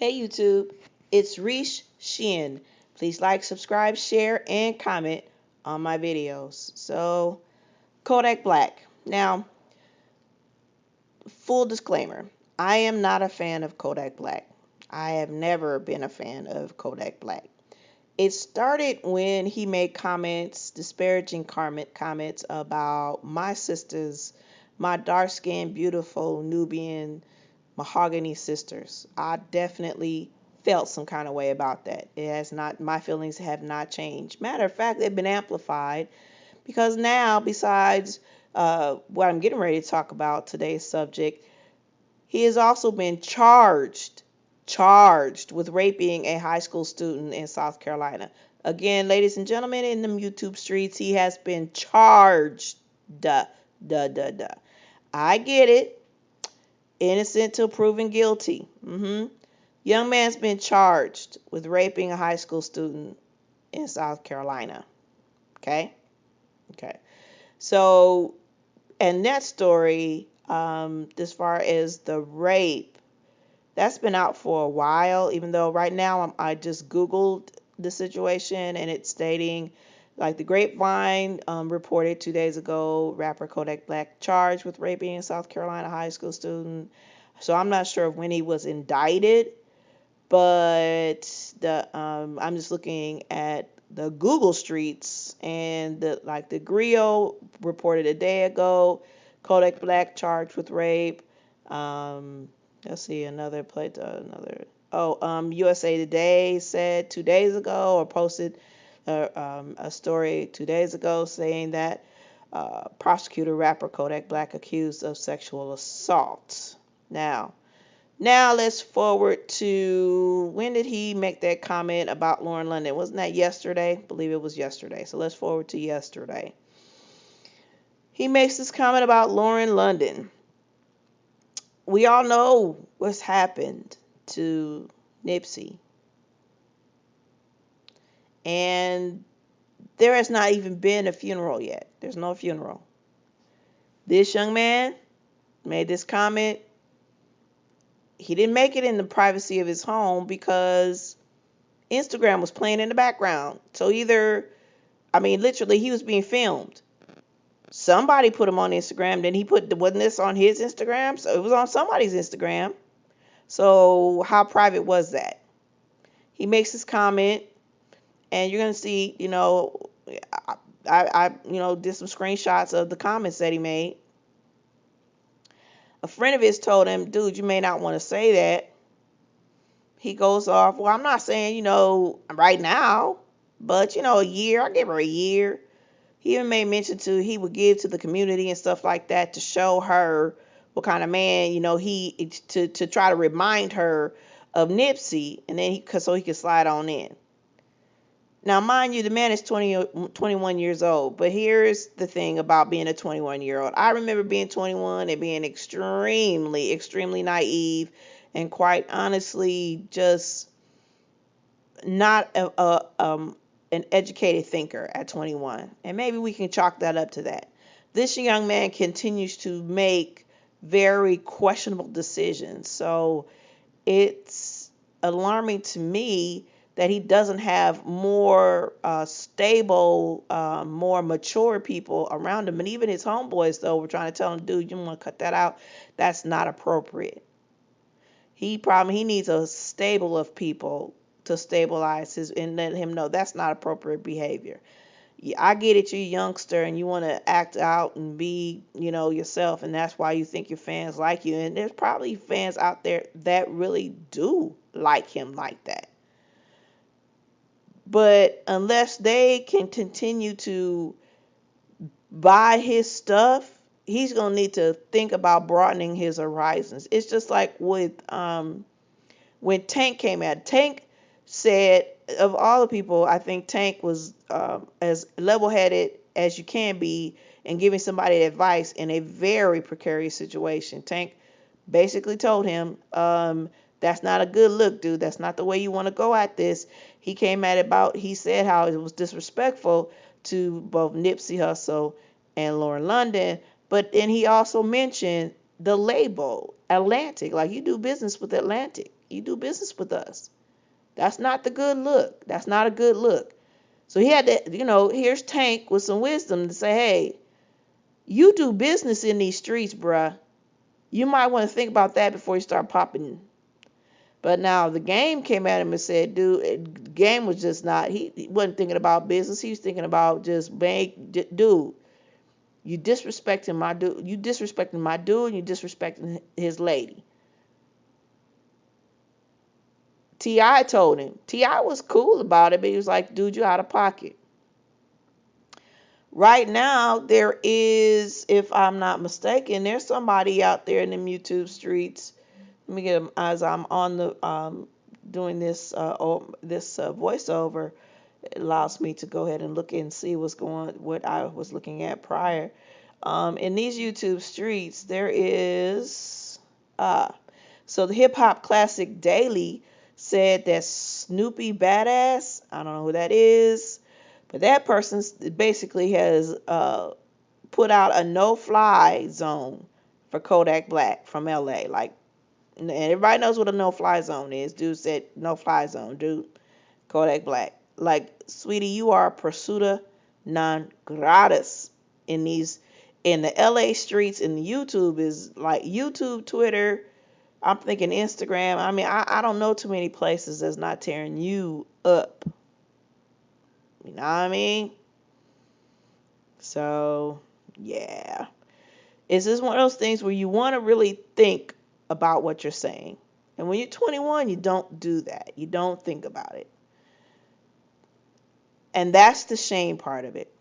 Hey YouTube, it's Rish Shin. Please like, subscribe, share, and comment on my videos. So, Kodak Black. Now, full disclaimer, I am not a fan of Kodak Black. I have never been a fan of Kodak Black. It started when he made disparaging comments about my sisters, my dark-skinned, beautiful Nubian mahogany sisters. I definitely felt some kind of way about that. It has not, my feelings have not changed. Matter of fact, they've been amplified because now, besides what I'm getting ready to talk about, today's subject, he has also been charged with raping a high school student in South Carolina. Again, ladies and gentlemen, in the YouTube streets, he has been charged. Duh, duh, duh, duh. I get it. Innocent till proven guilty. Young man's been charged with raping a high school student in South Carolina. Okay? Okay. So, and that story, as far as the rape, that's been out for a while, even though right now I just Googled the situation and it's stating, like the Grapevine reported 2 days ago, rapper Kodak Black charged with raping a South Carolina high school student. So I'm not sure of when he was indicted, but I'm just looking at the Google streets, and the Grio reported a day ago, Kodak Black charged with rape. Let's see, USA Today said 2 days ago, or posted a story 2 days ago saying that prosecutor rapper Kodak Black accused of sexual assault. Now let's forward to, when did he make that comment about Lauren London? Wasn't that yesterday? I believe it was yesterday. So let's forward to yesterday. He makes this comment about Lauren London. We all know what's happened to Nipsey. And there has not even been a funeral yet. There's no funeral. This young man made this comment. He didn't make it in the privacy of his home because Instagram was playing in the background. So literally he was being filmed. Somebody put him on Instagram. Then wasn't this on his Instagram? So it was on somebody's Instagram. So how private was that? He makes this comment, and you're going to see, I did some screenshots of the comments that he made. A friend of his told him, dude, you may not want to say that. He goes off, well, I'm not saying, right now, but, a year, I give her a year. He even made mention he would give to the community and stuff like that to show her what kind of man, to try to remind her of Nipsey, and then so he could slide on in. Now, mind you, the man is 21 years old, but here's the thing about being a 21-year-old. I remember being 21 and being extremely, extremely naive, and quite honestly, just not an educated thinker at 21. And maybe we can chalk that up to that. This young man continues to make very questionable decisions. So it's alarming to me that he doesn't have more stable, more mature people around him. And even his homeboys, though, were trying to tell him, dude, you want to cut that out. That's not appropriate. He needs a stable of people to stabilize his and let him know that's not appropriate behavior. I get it, you're a youngster and you want to act out and be, yourself, and that's why you think your fans like you. And there's probably fans out there that really do like him like that. But unless they can continue to buy his stuff, he's going to need to think about broadening his horizons. It's just like with when Tank came out. Tank said, of all the people, I think Tank was as level-headed as you can be in giving somebody advice in a very precarious situation. Tank basically told him, that's not a good look, dude. That's not the way you want to go at this. He came at it he said how it was disrespectful to both Nipsey Hussle and Lauren London, but then he also mentioned the label, Atlantic. Like, you do business with Atlantic. you do business with us. That's not the good look. That's not a good look. So he had to, here's Tank with some wisdom to say, hey, you do business in these streets, bruh. You might want to think about that before you start popping. But now the game came at him and said, dude, the game was just not, he wasn't thinking about business. He was thinking about just, dude, you disrespecting my dude. You disrespecting my dude. You disrespecting his lady. T.I. told him. T.I. was cool about it, but he was like, dude, you out of pocket. Right now, there is, if I'm not mistaken, there's somebody out there in the YouTube streets. Let me get as I'm on the doing this voiceover. It allows me to go ahead and look and see what I was looking at prior. In these YouTube streets, there is so the Hip Hop Classic Daily said that Snoopy Badass, I don't know who that is, but that person basically has put out a no-fly zone for Kodak Black from LA. Like, and everybody knows what a no-fly zone is. Dude said no-fly zone, dude. Kodak Black. Like, sweetie, you are pursuta non gratis in the LA streets, and YouTube is like YouTube, Twitter. I'm thinking Instagram. I mean, I don't know too many places that's not tearing you up. You know what I mean? So, yeah. It's just one of those things where you want to really think about what you're saying. And when you're 21, you don't do that. You don't think about it. And that's the shame part of it.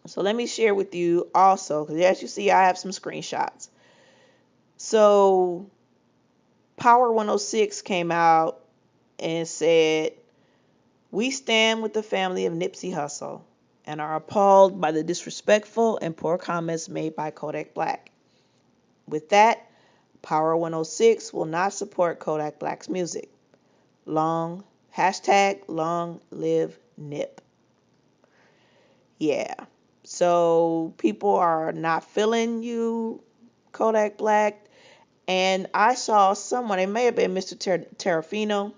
So let me share with you also, because as you see, I have some screenshots. So Power 106 came out and said, we stand with the family of Nipsey Hussle and are appalled by the disrespectful and poor comments made by Kodak Black. With that, Power 106 will not support Kodak Black's music. Long live Nip. Yeah. So people are not feeling you, Kodak Black. And I saw someone, it may have been Mr. Terrafino,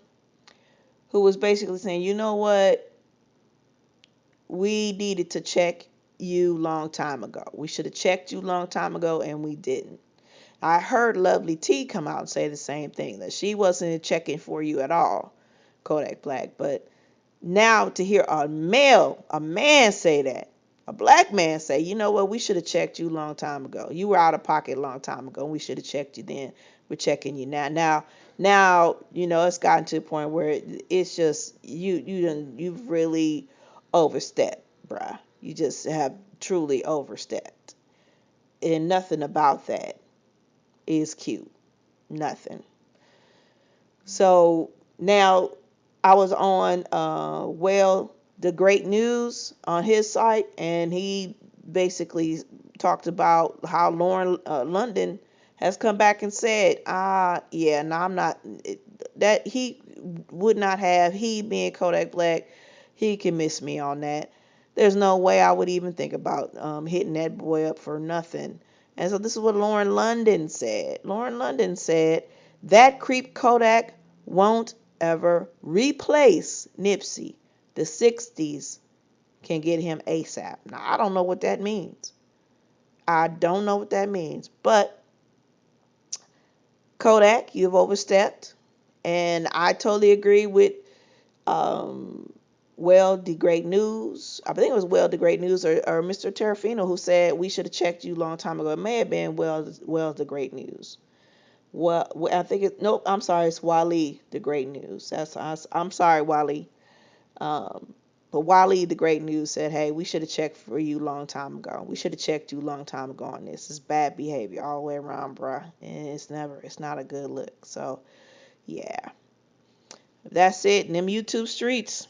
who was basically saying, you know what? We needed to check you long time ago. We should have checked you long time ago, and we didn't. I heard Lovely T come out and say the same thing, that she wasn't checking for you at all, Kodak Black. But now to hear a man say that, a black man say, you know what, we should have checked you a long time ago. You were out of pocket a long time ago, and we should have checked you then. We're checking you now. Now, it's gotten to the point where it's just you've really overstepped, bruh. You just have truly overstepped. And nothing about that is cute. Nothing. So now I was on the Great News on his site, and he basically talked about how Lauren London has come back and said, yeah, no, I'm not, that he would not have, he being Kodak Black, he can miss me on that. There's no way I would even think about hitting that boy up for nothing. And so this is what Lauren London said. Lauren London said, that creep Kodak won't ever replace Nipsey. The 60s can get him ASAP. Now, I don't know what that means. I don't know what that means. But Kodak, you've overstepped. And I totally agree with the Great News. I think it was the Great News or Mr. Terrafino who said we should have checked you a long time ago. It may have been the Great News. Well, I think nope, I'm sorry, it's Wally, the Great News. I'm sorry, Wally. But Wally, the Great News said, hey, we should have checked for you a long time ago. We should have checked you a long time ago on this. It's bad behavior all the way around, bruh. And it's not a good look. So, yeah. That's it in them YouTube streets.